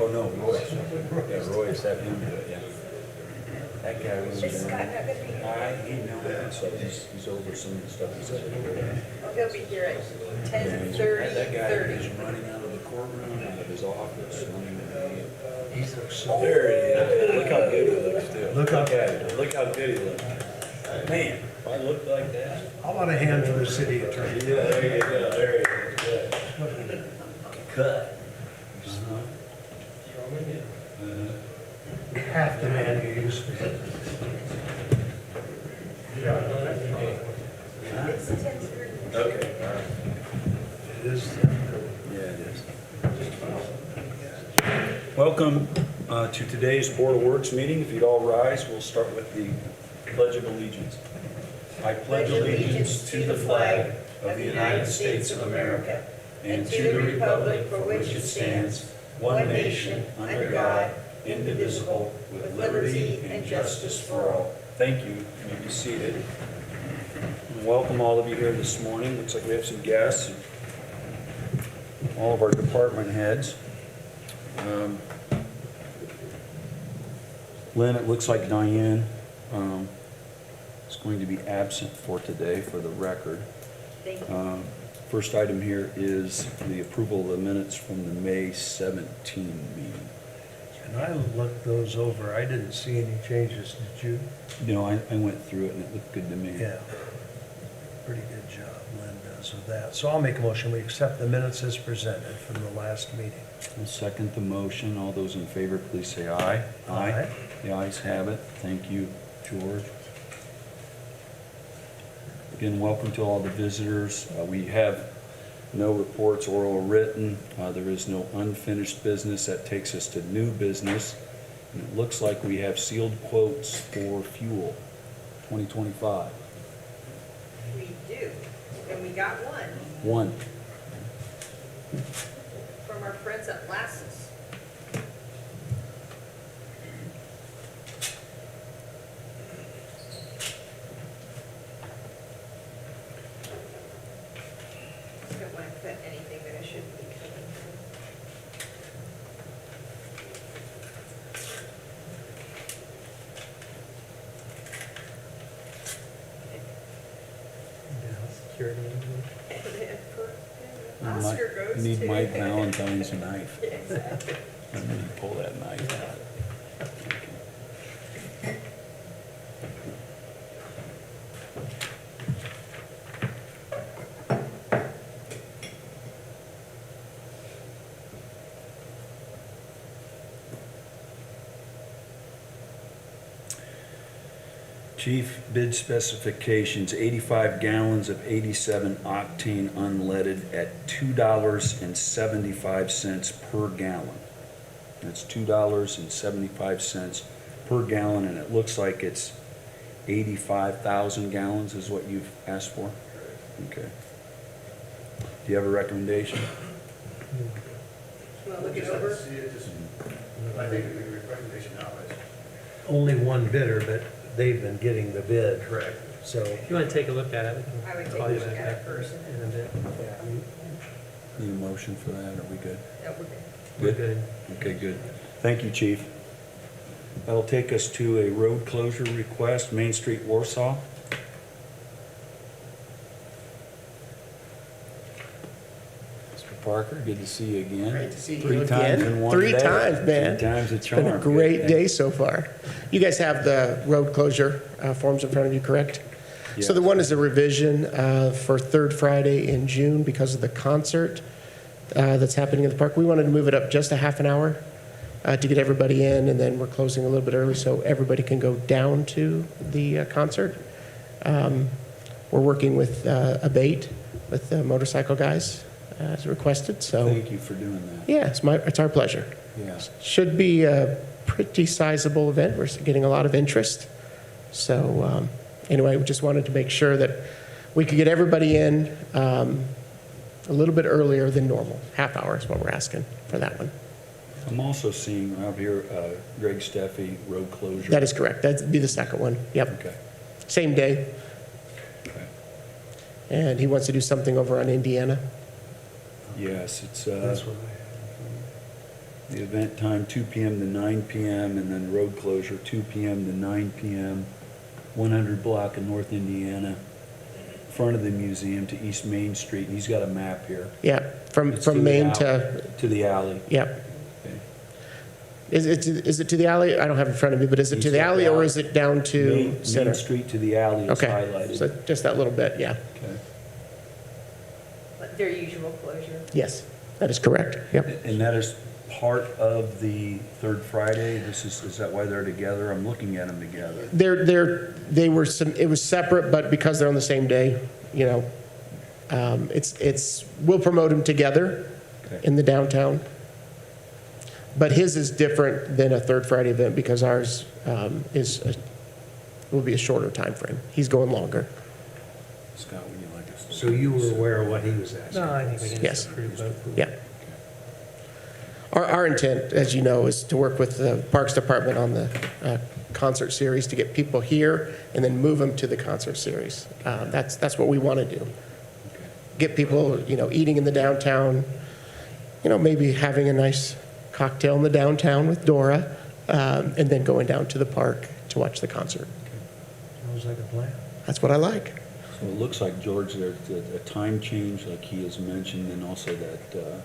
Oh, no, Roy. Yeah, Roy is that him, yeah. That guy was. Is Scott not gonna be here? He knows, so he's over some of the stuff he's doing. Oh, he'll be here at And 10:30, that guy 30. is running out of the courtroom, out of his office, running to the. He looks so. There he is. Look how good he looks too. Look how- at him. Look how good he looks. Man, if I looked like that. How about a hand for the city attorney? Yeah, there you go, there he is. Good. Cut. Half the man you used to be. It's 10:30. Okay, all right. It is. Yeah, it is. Welcome to today's Board of Works meeting. If you'd all rise, we'll start with the Pledge of Allegiance. I pledge allegiance to the flag of the United States of America and to the republic for which it stands, one nation, under God, indivisible, with liberty and justice for all. Thank you. You may be seated. And welcome all of you here this morning. Looks like we have some guests. All of our department heads. Lynn, it looks like Diane is going to be absent for today for the record. Thank you. First item here is the approval of the minutes from the May 17 meeting. And I looked those over. I didn't see any changes, did you? You know, I went through it and it looked good to me. Yeah. Pretty good job Lynn does with that. So I'll make a motion. We accept the minutes as presented from the last meeting. I'll second the motion. All those in favor, please say aye. Aye. The ayes have it. Thank you, George. Again, welcome to all the visitors. We have no reports, oral or written. There is no unfinished business. That takes us to new business. And it looks like we have sealed quotes for fuel, 2025. We do. And we got One. one from our friends at Lassus. Just don't want to put anything that I shouldn't be cutting. Security. Oscar goes to. You need Mike Valentine's knife. Yeah, exactly. And then you pull that knife out. Chief, bid specifications, 85 gallons of 87 octane unleaded at $2.75 per gallon. That's $2.75 per gallon, and it looks like it's 85,000 gallons is what you've asked for? Okay. Do you have a recommendation? Want to look it over? See it, just, I think it'd be a recommendation now, is Only one bidder, but they've been getting the bid. Correct. So, If you want to take a look at it, we I would can take call a you look back at it first. in a bit. Need a motion for that? Are we good? No, we're good. We're good. Okay, good. Thank you, Chief. That'll take us to a road closure request, Main Street, Warsaw. Mr. Parker, good to see you again. Great to see you Three times again. in one Three day. times, man. 3 times a It's been charm. a great Good. day so far. You guys have the road closure forms in front of you, correct? Yes. So the one is a revision for third Friday in June because of the concert that's happening in the park. We wanted to move it up just a half an hour to get everybody in, and then we're closing a little bit early so everybody can go down to the concert. We're working with Abate, with the motorcycle guys, as requested, so Thank you for doing that. yeah, it's our pleasure. Yeah. Should be a pretty sizable event. We're getting a lot of interest. So anyway, we just wanted to make sure that we could get everybody in a little bit earlier than normal. Half hour is what we're asking for that one. I'm also seeing out here Greg Steffi, road closure. That is correct. That'd be the second one. Yep. Okay. Same day. Okay. And he wants to do something over on Indiana. Yes, it's, that's what The event time, 2 PM to 9 PM, and then road closure, 2 PM to 9 PM, 100 block of North Indiana, front of the museum to East Main Street, and he's got a map here. Yeah, from It's to the Main alley- to, To the alley. yeah. Okay. Is it to the alley? I don't have it in front of me, but is it to the alley or is it down to Main center? Street to the alley is Okay, highlighted. so just that little bit, yeah. Okay. Like their usual closure. Yes, that is correct, yep. And that is part of the third Friday? Is that why they're together? I'm looking at them together. It was separate, but because they're on the same day, you know, we'll promote them together Okay. in the downtown. But his is different than a third Friday event because ours will be a shorter time frame. He's going longer. Scott, would you like us to? So you were aware of what he was asking? No, I think we can Yes. just approve both. Yeah. Our intent, as you know, is to work with the Parks Department on the concert series to get people here and then move them to the concert series. That's what we want to do. Get people, you know, eating in the downtown, you know, maybe having a nice cocktail in the downtown with Dora, and then going down to the park to watch the concert. Sounds like a plan. That's what I like. So it looks like, George, there's a time change, like he has mentioned, and also that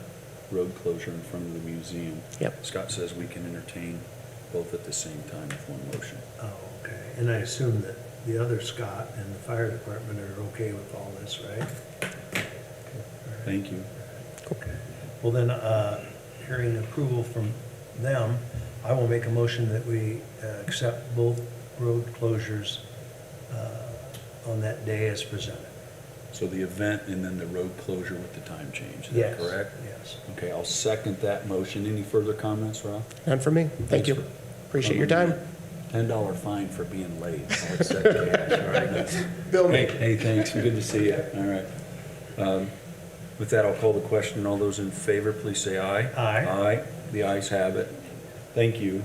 road closure in front of the museum. Yep. Scott says we can entertain both at the same time with one motion. Oh, okay. And I assume that the other Scott and the fire department are okay with all this, right? Thank you. Okay. Well, then, hearing approval from them, I will make a motion that we accept both road closures on that day as presented. So the event and then the road closure with the time change, is that Yes. correct? Yes. Okay, I'll second that motion. Any further comments, Ralph? None for me. Thank you. Appreciate your time. $10 fine for being late. I'll accept cash, all right? Bill me. Hey, thanks, good to see you. All right. With that, I'll call the question. All those in favor, please say aye. Aye. Aye, the ayes have it. Thank you.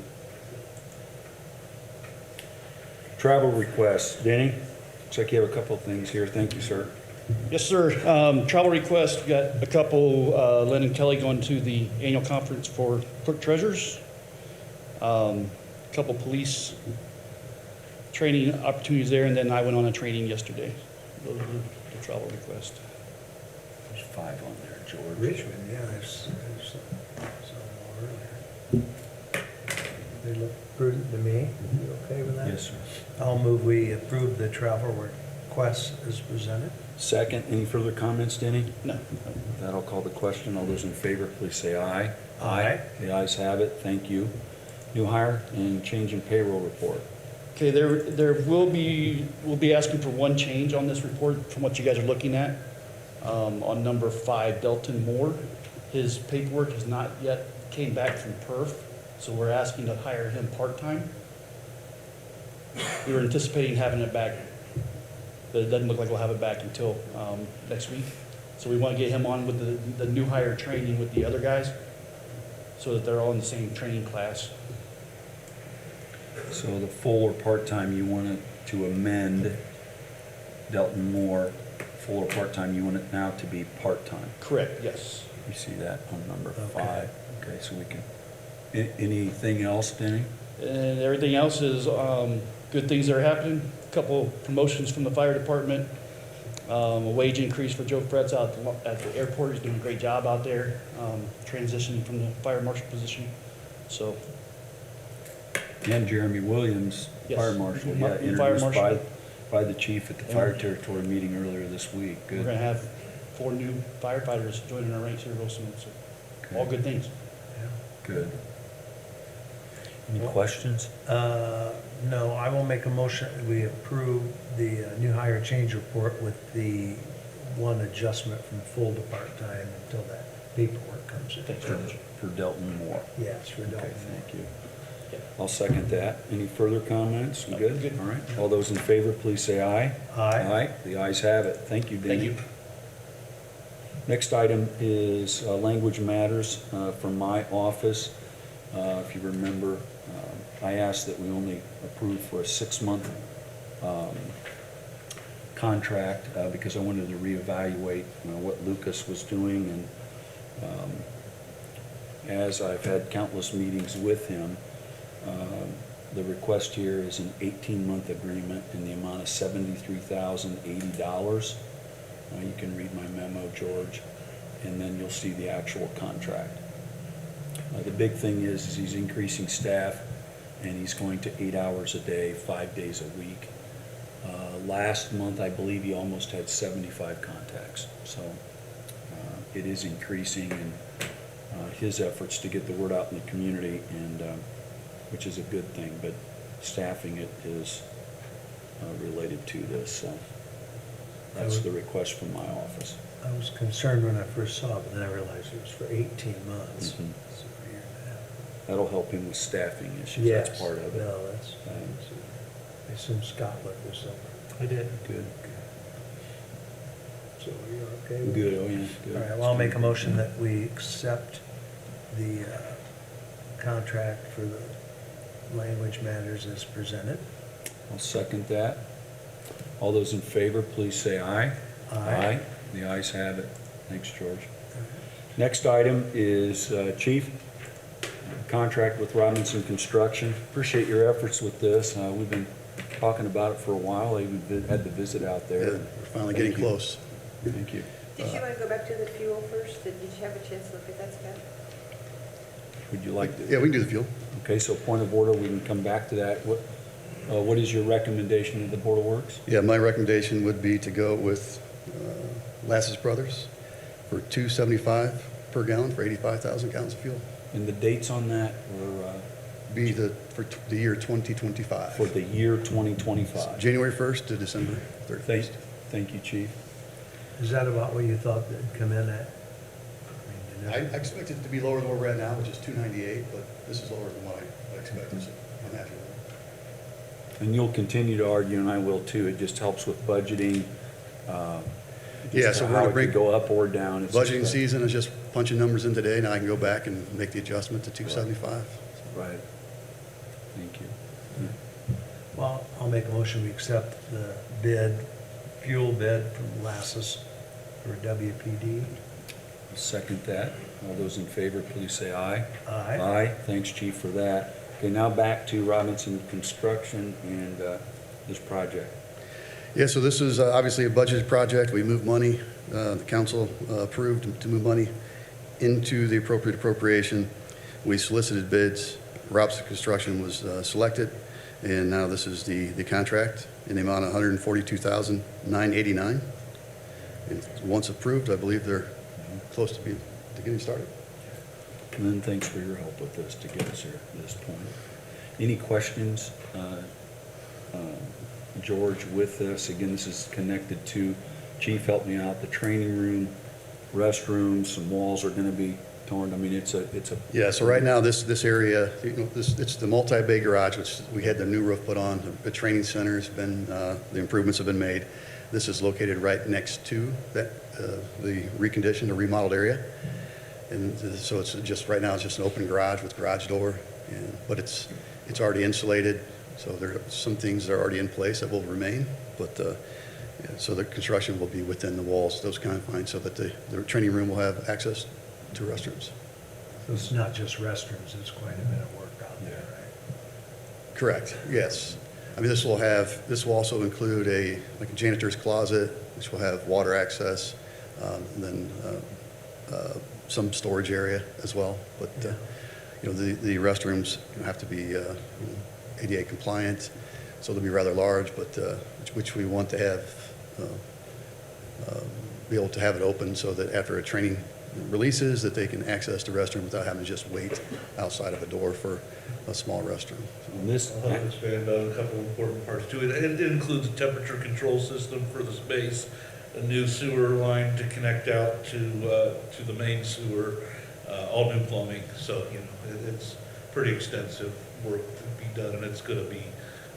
Travel requests. Denny, looks like you have a couple of things here. Thank you, sir. Yes, sir. Travel request, we got a couple, Len and Kelly going to the annual conference for clerk treasurers. Couple police training opportunities there, and then I went on a training yesterday. Those are the travel request. There's 5 on there, George. Richmond, yeah, there's some more earlier. They look prudent to me. You okay with that? Yes, sir. I'll move we approve the travel requests as presented. Second, any further comments, Denny? No. With that, I'll call the question. All those in favor, please say aye. Aye. The ayes have it. Thank you. New hire and change in payroll report. Okay, we'll be asking for one change on this report from what you guys are looking at. On number 5, Delton Moore, his paperwork has not yet came back from Perf, so we're asking to hire him part-time. We were anticipating having it back, but it doesn't look like we'll have it back until next week. So we want to get him on with the new hire training with the other guys, so that they're all in the same training class. So the full or part-time, you want it to amend Delton Moore, full or part-time, you want it now to be part-time. Correct, yes. You see that on number Okay. 5. Okay, so we can, anything else, Denny? And everything else is good things that are happening. A couple promotions from the fire department. A wage increase for Joe Fretz out at the airport. He's doing a great job out there, transitioning from the fire marshal position. So, And Jeremy Williams, Yes. fire marshal, yeah, Fire introduced marshal. by the chief at the fire territory meeting earlier this week. we're Good. going to have 4 new firefighters joining our ranks here real soon. So, all good things. Good. Any questions? No, I will make a motion, that we approve the new hire change report with the one adjustment from full to part-time until that paperwork comes in. Thanks very much. For Delton Moore. Yes, for Okay, Dalton. thank you. Yeah. I'll second that. Any further comments? We good? Good. All right. All those in favor, please say aye. Aye. The ayes have it. Thank you, Denny. Thank you. Next item is language matters from my office. If you remember, I asked that we only approve for a 6-month contract because I wanted to reevaluate what Lucas was doing and as I've had countless meetings with him. The request here is an 18-month agreement in the amount of $73,080. You can read my memo, George, and then you'll see the actual contract. The big thing is he's increasing staff, and he's going to 8 hours a day, 5 days a week. Last month, I believe he almost had 75 contacts. So it is increasing in his efforts to get the word out in the community, and which is a good thing, but staffing it is related to this. So that's the request from my office. I was concerned when I first saw it, but then I realized it was for 18 months. Mhm. So a year and a half. That'll help him with staffing issues. Yes. That's part of it. No, that's, I assume Scott looked this over. I did. Good. So you're okay with Good, it? oh yeah, good. All right, well, I'll make a motion that we accept the contract for the language matters as presented. I'll second that. All those in favor, please say aye. Aye. The ayes have it. Thanks, George. Next item is Chief, contract with Robinson Construction. Appreciate your efforts with this. We've been talking about it for a while. I even had the visit out Yeah, there. we're finally getting Thank you. close. Thank you. Did you want to go back to the fuel first? Did you have a chance to look at that, Scott? Would you like to? Yeah, we can do the fuel. Okay, so point of order, we can come back to that. What is your recommendation to the Board of Works? Yeah, my recommendation would be to go with Lasses Brothers for $2.75 per gallon for 85,000 gallons of fuel. And the dates on that were Be for the year 2025. for the year 2025. January 1st to December Thank 31st. thank you, Chief. Is that about what you thought that'd come in at? I expect it to be lower than where we're at now, which is 298, but this is lower than what I expected, so I'm happy with it. And you'll continue to argue, and I will too. It just helps with budgeting. Yeah, so we're how gonna it bring could go up or down. It's just Budgeting that- season is just punching numbers in today. Now I can go back and make the adjustment to 275. Right. Thank you. Well, I'll make a motion, we accept the bid, fuel bid from Lassus for WPD. I'll second that. All those in favor, please say aye. Aye. Aye. Thanks, Chief, for that. Okay, now back to Robinson Construction and this project. Yeah, so this is obviously a budgeted project. We moved money, the council approved to move money into the appropriate appropriation. We solicited bids. Robinson Construction was selected, and now this is the contract in the amount of $142,989. And once approved, I believe they're close to getting started. And then thanks for your help with this to get us here to this point. Any questions, George, with this? Again, this is connected to, Chief, help me out, the training room, restrooms, some walls are going to be torn. I mean, it's a. Yeah, so right now, this area, it's the multi-bay garage, which we had the new roof put on. The training center has been, the improvements have been made. This is located right next to that, the reconditioned or remodeled area. And so it's just, right now, it's just an open garage with garage door, but it's already insulated. So there are some things that are already in place that will remain, but, yeah, so the construction will be within the walls, those confines, so that the training room will have access to restrooms. So it's not just restrooms, it's quite a bit of work out there, right? Correct, yes. I mean, this will also include a janitor's closet, which will have water access, and then some storage area as well. But, the restrooms have to be ADA compliant, so they'll be rather large, but, which we want to have, be able to have it open so that after a training releases, that they can access the restroom without having to just wait outside of a door for a small restroom. And this, I'll expand on a couple important parts to it. It includes a temperature control system for the space, a new sewer line to connect out to the main sewer, all new plumbing. So, it's pretty extensive work to be done, and it's gonna be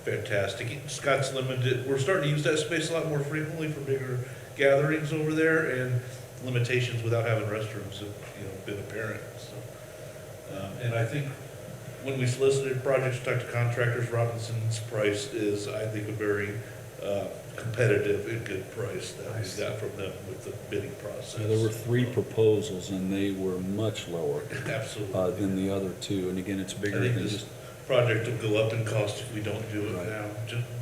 fantastic. Scott's limited, we're starting to use that space a lot more frequently for bigger gatherings over there, and limitations without having restrooms have, been apparent, so. And I think when we solicited projects, talked to contractors, Robinson's price is, I think, a very competitive and good price that we got from them with the bidding process. There were 3 proposals, and they were much lower Absolutely. than the other 2. And again, it's I bigger think than this just, project will go up in cost if we don't do it Right. now,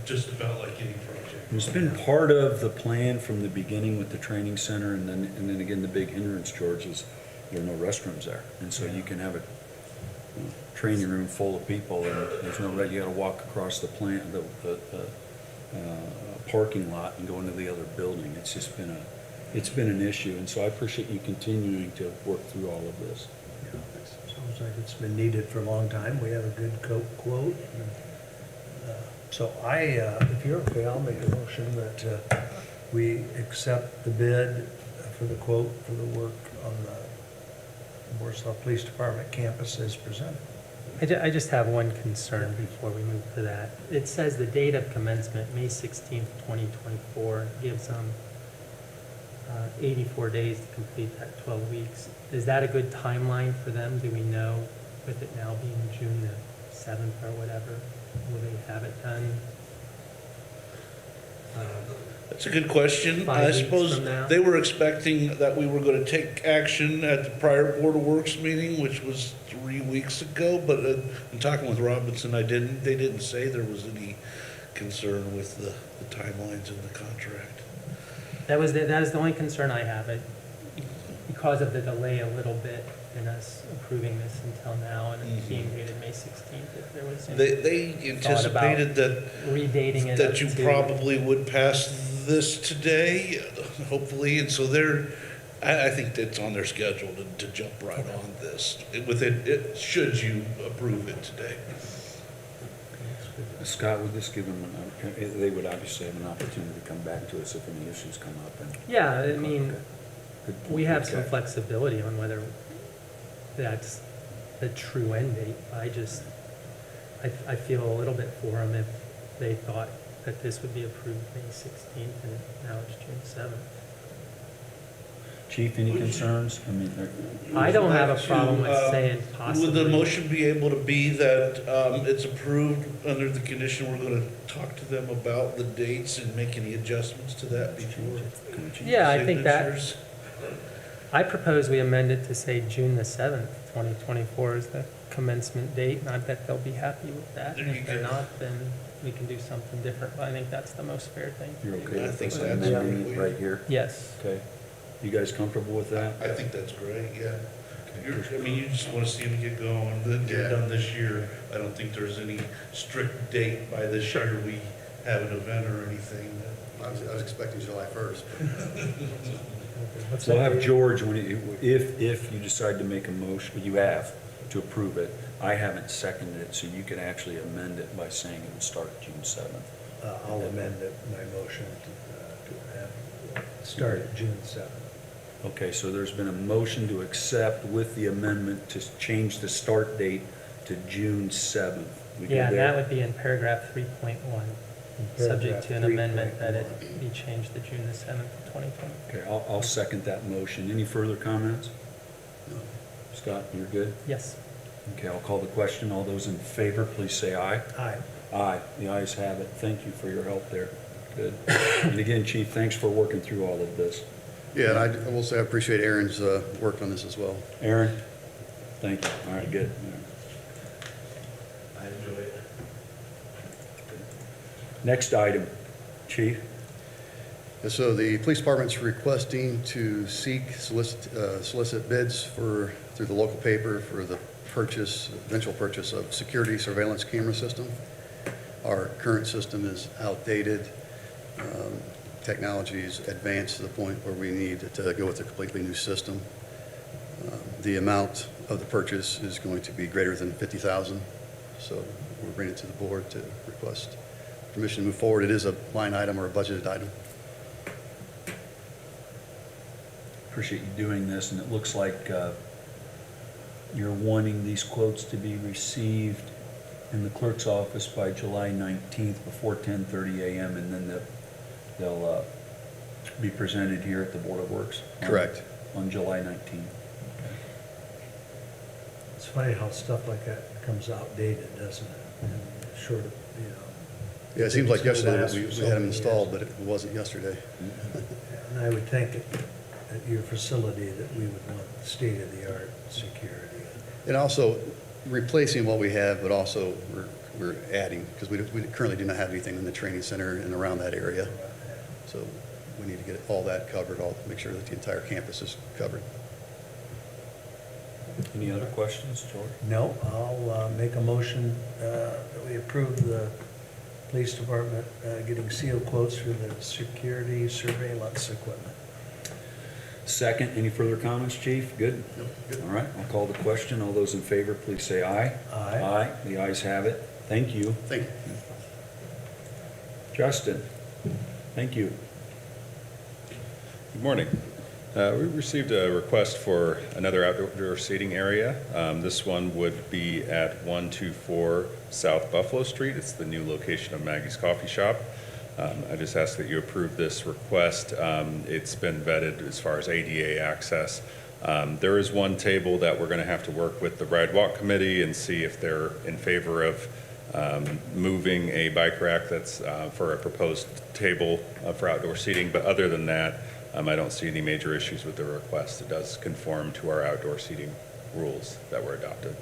just about like any project. it's been part of the plan from the beginning with the training center, and then again, the big hindrance, George, is there are no restrooms there. And so you can have a training room full of people, and there's no, you gotta walk across the plant, the parking lot and go into the other building. It's just been it's been an issue, and so I appreciate you continuing to work through all of this. Yeah, sounds like it's been needed for a long time. We have a good quote. So if you're okay, I'll make a motion that we accept the bid for the quote for the work on the Warsaw Police Department campus as presented. I just have one concern before we move to that. It says the date of commencement, May 16th, 2024, gives them 84 days to complete that 12 weeks. Is that a good timeline for them? Do we know, with it now being June the 7th or whatever, will they have it done? That's a good question. 5 I weeks suppose from now? they were expecting that we were gonna take action at the prior Board of Works meeting, which was 3 weeks ago, but in talking with Robinson, they didn't say there was any concern with the timelines in the contract. That is the only concern I have, because of the delay a little bit in us approving this until now, and it being dated May 16th, if there was any They anticipated redating it. that up you to- probably would pass this today, hopefully, and so I think it's on their schedule to jump right on this, should you approve it today. Scott, would this give them, they would obviously have an opportunity to come back to us if any issues come up. And Yeah, I mean, Okay. Good point. we have some Okay. flexibility on whether that's the true end date. I feel a little bit for them if they thought that this would be approved May 16th and now it's June 7th. Chief, any concerns? I mean, I don't have a Would you problem with like to, saying possibly. Would the motion be able to be that it's approved under the condition we're going to talk to them about the dates and make any adjustments to that before? Yeah, I think that, signatures? I propose we amend it to say June the 7th, 2024 is the commencement date, and I bet they'll be happy with that. And There you if they're go. not, then we can do something different, but I think that's the most fair thing. You're okay I with think this that's amending it great. right here? Yes. Okay. You guys comfortable with that? I think that's great, yeah. You just want to see them get going, then get it done this year. I don't think there's any strict date by this year we have an event or anything. I was expecting July 1st. What's So I'll that have date? George, if you decide to make a motion, you have to approve it. I haven't seconded it, so you can actually amend it by saying it would start June 7th. I'll amend my motion to have start at June 7th. Okay, so there's been a motion to accept with the amendment to change the start date to June 7th. We good Yeah, and there? that would be in paragraph 3.1, subject to an amendment that it be changed to June the 7th, 2020. Okay, I'll second that motion. Any further comments? Scott, you're good? Yes. Okay, I'll call the question. All those in favor, please say aye. Aye. Aye, the ayes have it. Thank you for your help there. Good. And again, Chief, thanks for working through all of this. Yeah, and I will say I appreciate Aaron's work on this as well. Aaron? Thank you. All right, good. I enjoy it. Next item, Chief. And so the police department's requesting to solicit bids through the local paper for the eventual purchase of security surveillance camera system. Our current system is outdated. Technology's advanced to the point where we need to go with a completely new system. The amount of the purchase is going to be greater than $50,000. So we're bringing it to the board to request permission to move forward. It is a line item or a budgeted item. Appreciate you doing this, and it looks like you're wanting these quotes to be received in the clerk's office by July 19th before 10:30 a.m., and then they'll be presented here at the Board of Works. Correct. On July 19th. It's funny how stuff like that becomes outdated, doesn't it? And short of, Yeah, it seems like It's gonna yesterday last we for we so had them many installed, years. but it wasn't yesterday. And I would think at your facility that we would want state-of-the-art security. And also replacing what we have, but also we're adding, because we currently do not have anything in the training center and around that area. So we need to get all that covered, make sure that the entire campus is covered. Any other questions, George? No, I'll make a motion that we approve the police department getting seal quotes for the security surveillance equipment. Second, any further comments, chief? Good? All right, I'll call the question. All those in favor, please say aye. Aye. Aye, the ayes have it. Thank you. Thank you. Justin, thank you. Good morning. We received a request for another outdoor seating area. This one would be at 124 South Buffalo Street. It's the new location of Maggie's Coffee Shop. I just ask that you approve this request. It's been vetted as far as ADA access. There is one table that we're going to have to work with the Ride Walk Committee and see if they're in favor of moving a bike rack that's for a proposed table for outdoor seating. But other than that, I don't see any major issues with the request. It does conform to our outdoor seating rules that were adopted.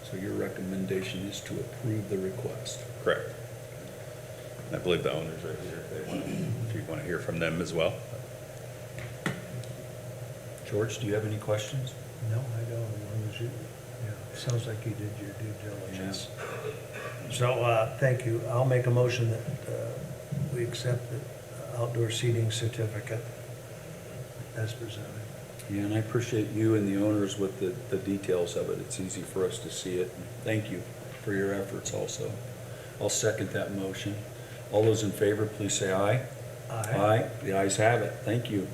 So your recommendation is to approve the request. Correct. And I believe the owners are here if you want to hear from them as well. George, do you have any questions? No, I don't, as long as you, yeah, sounds like you did your due diligence. So, thank you. I'll make a motion that we accept the outdoor seating certificate as presented. Yeah, and I appreciate you and the owners with the details of it. It's easy for us to see it. Thank you for your efforts also. I'll second that motion. All those in favor, please say aye. Aye. The ayes have it. Thank you.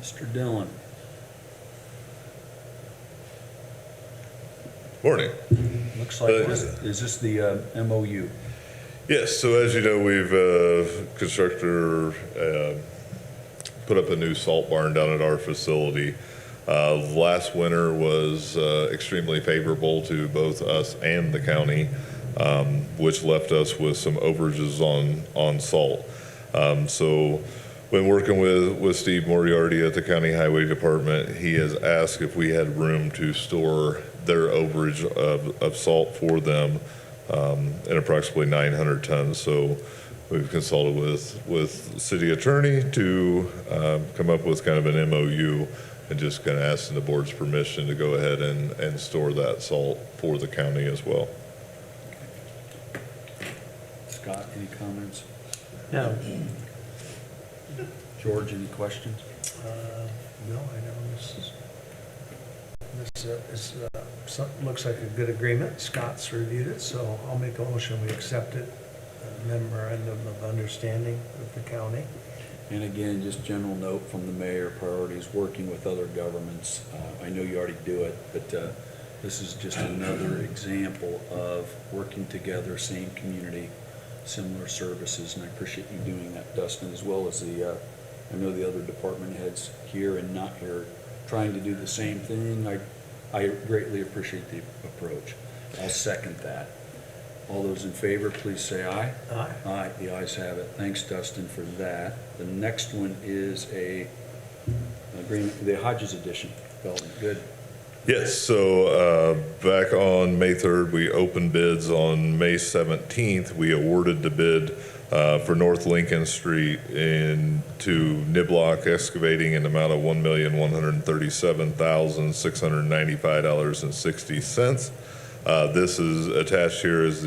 Mr. Dillon. Morning. Looks like, is this the MOU? Yes, so as you know, we've constructed or put up a new salt barn down at our facility. Last winter was extremely favorable to both us and the county, which left us with some overages on salt. So when working with Steve Moriarty at the County Highway Department, he has asked if we had room to store their overage of salt for them in approximately 900 tons. So we've consulted with city attorney to come up with kind of an MOU and just kind of asking the board's permission to go ahead and store that salt for the county as well. Scott, any comments? No, George, any questions? No, I know looks like a good agreement. Scott's reviewed it, so I'll make a motion, we accept it, a memorandum of understanding with the county. And again, just general note from the mayor, priorities, working with other governments. I know you already do it, but this is just another example of working together, same community, similar services, and I appreciate you doing that, Dustin, as well as I know the other department heads here and not here, trying to do the same thing. I greatly appreciate the approach. I'll second that. All those in favor, please say aye. Aye. Aye, the ayes have it. Thanks, Dustin, for that. The next one is a agreement, the Hodges Edition development. Good. Yes, so back on May 3rd, we opened bids. On May 17th, we awarded the bid for North Lincoln Street to Niblock Excavating in the amount of $1,137,695.60. This is attached here as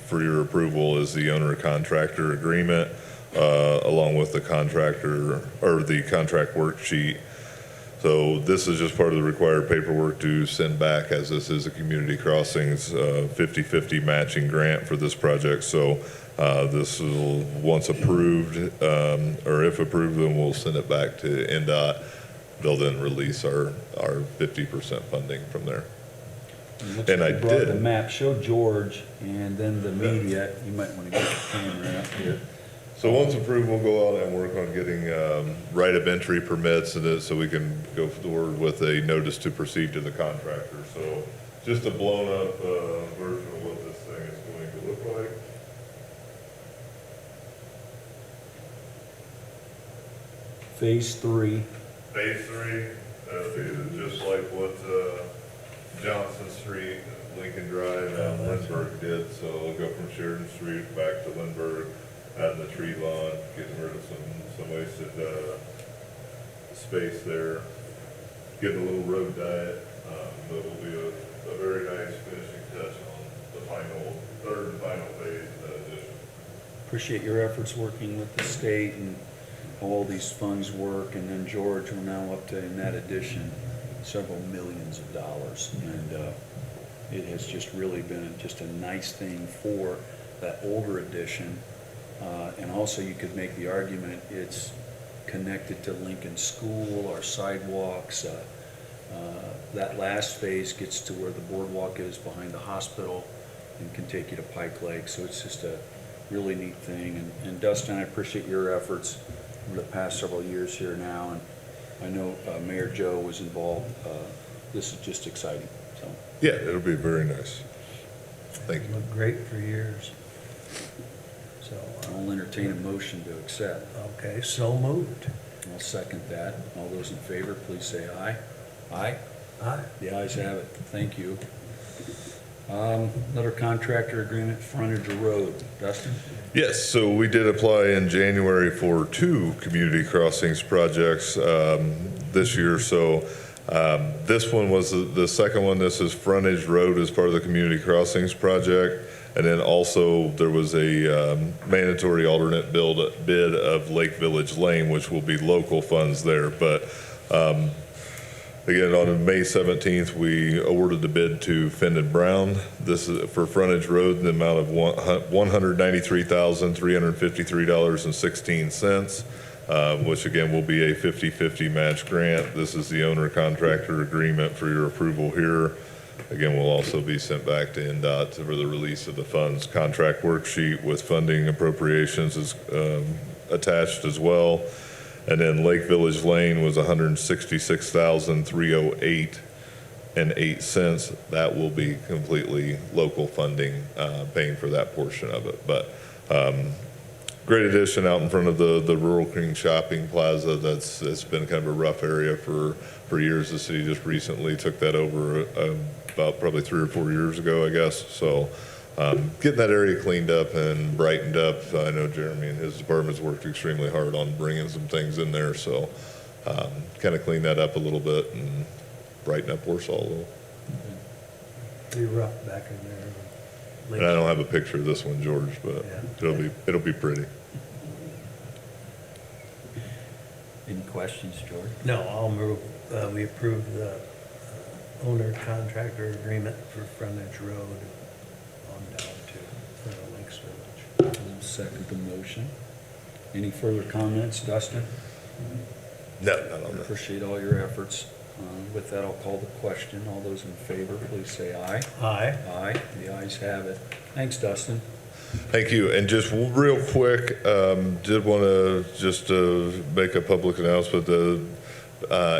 for your approval is the owner contractor agreement along with the contractor or the contract worksheet. So this is just part of the required paperwork to send back, as this is a community crossings 50-50 matching grant for this project. So this will, once approved, or if approved, then we'll send it back to NDOT. They'll then release our 50% funding from there. Looks And like I you brought did. the map. Show George and then the media. You might want to get the camera up here. So once approved, we'll go out and work on getting right of entry permits and so we can go forward with a notice to proceed to the contractor. So just a blown up version of what this thing is going to look like. Phase 3. Phase 3, just like what Johnson Street, Lincoln Drive, and Lindbergh did. So it'll go from Sheridan Street back to Lindbergh, adding the tree lawn, getting rid of some wasted space there, getting a little road diet. But it'll be a very nice finishing touch on the third and final phase of that addition. Appreciate your efforts working with the state and how all these funds work. And then George, we're now up to, in that addition, several millions of dollars. And it has just really been just a nice thing for that older addition. And also you could make the argument it's connected to Lincoln School, our sidewalks. That last phase gets to where the boardwalk is behind the hospital and can take you to Pike Lake. So it's just a really neat thing. And Dustin, I appreciate your efforts over the past several years here now. And I know Mayor Joe was involved. This is just exciting. So Yeah, it'll be very nice. Thank you. Looked great for years. So, I'll entertain a motion to accept. okay, so moved. I'll second that. All those in favor, please say aye. Aye? Aye. The ayes have it. Thank you. Another contractor agreement, frontage road. Dustin? Yes, so we did apply in January for 2 community crossings projects this year. So this one was the second one. This is frontage road as part of the community crossings project. And then also there was a mandatory alternate bid of Lake Village Lane, which will be local funds there. But again, on May 17th, we awarded the bid to Finn & Brown. This is for frontage road in the amount of $193,353.16, which again will be a 50-50 match grant. This is the owner contractor agreement for your approval here. Again, will also be sent back to NDOT for the release of the funds. Contract worksheet with funding appropriations is attached as well. And then Lake Village Lane was $166,308.08. That will be completely local funding, paying for that portion of it. But great addition out in front of the Rural King Shopping Plaza. It's been kind of a rough area for years. The city just recently took that over about probably 3 or 4 years ago, I guess. So getting that area cleaned up and brightened up. I know Jeremy and his department's worked extremely hard on bringing some things in there. So kind of clean that up a little bit and brighten up Warsaw a little. Pretty rough back in there. And I don't have a picture of this one, George, but Yeah. it'll be pretty. Any questions, George? No, I'll move, we approve the owner contractor agreement for frontage road on down to Lakes Village. I'll second the motion. Any further comments, Dustin? No, not on that. Appreciate all your efforts. With that, I'll call the question. All those in favor, please say aye. Aye. Aye. The ayes have it. Thanks, Dustin. Thank you. And just real quick, did want to just make a public announcement. The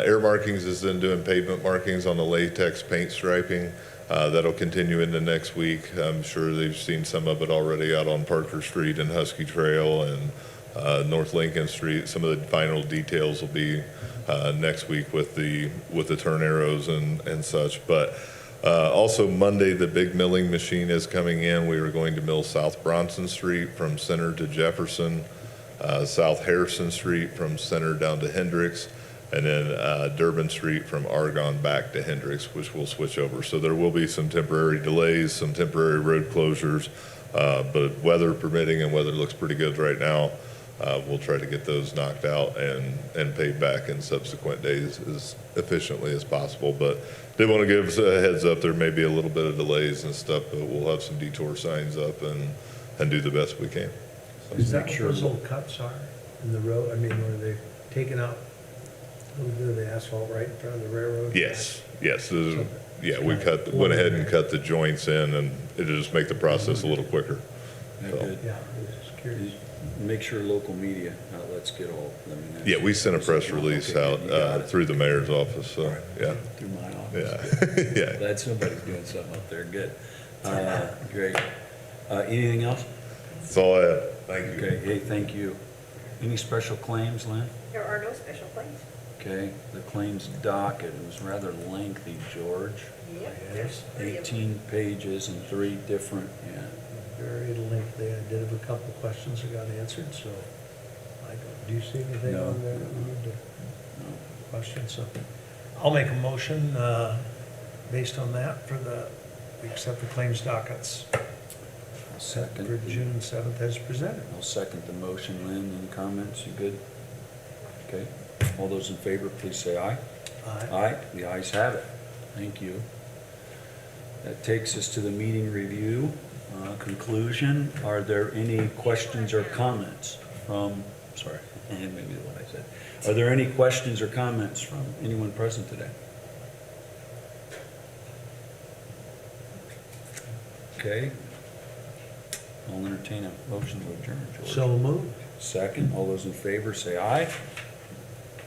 Air Markings is then doing pavement markings on the latex paint striping. That'll continue into next week. I'm sure they've seen some of it already out on Parker Street and Husky Trail and North Lincoln Street. Some of the final details will be next week with the turn arrows and such. But also Monday, the big milling machine is coming in. We are going to mill South Bronson Street from Center to Jefferson, South Harrison Street from Center down to Hendricks, and then Durbin Street from Argonne back to Hendricks, which will switch over. So there will be some temporary delays, some temporary road closures, but weather permitting, and weather looks pretty good right now. We'll try to get those knocked out and paid back in subsequent days as efficiently as possible. But did want to give us a heads up. There may be a little bit of delays and stuff, but we'll have some detour signs up and do the best we can. Is that Make what sure- those little cuts are in the road? I mean, were they taking out a little bit of the asphalt right in front of the railroad? Yes. Yeah, we went ahead and cut the joints in, and it'll just make the process a little quicker. Yeah, So- good. Yeah, I was just curious. Make sure local media outlets get all, I mean, that's. Yeah, we sent a press release Okay, out you got it. through the mayor's office, so, yeah, Through my office. yeah, yeah. Glad somebody's doing something up there, good. Great. Anything else? That's all I have. Thank you. Okay, hey, thank you. Any special claims, Lynn? There are no special claims. Okay, the claims docket, it was rather lengthy, George. Yep, there's 3 of them. 18 pages and 3 different, yeah. Very lengthy. I did have a couple of questions that got answered, so I don't, do you see anything No. on there that we need to No. question? So I'll make a motion based on that for we accept the claims dockets I'll set second. for June 7th as presented. I'll second the motion. Lynn, any comments? You good? Okay. All those in favor, please say aye. Aye. Aye, the ayes have it. Thank you. That takes us to the meeting review conclusion. Are there any questions or comments from, sorry, maybe what I said. Are there any questions or comments from anyone present today? Okay. I'll entertain a motion to adjourn, George. So moved. Second, all those in favor say aye.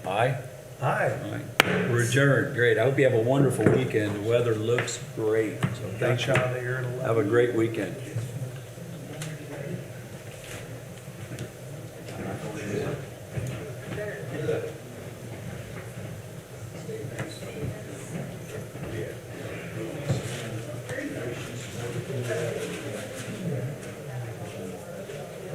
Aye? Aye. All right, we're adjourned. Great. I hope you have a wonderful weekend. The weather looks great. So Got thank you you. out of here at 11. Have a great weekend.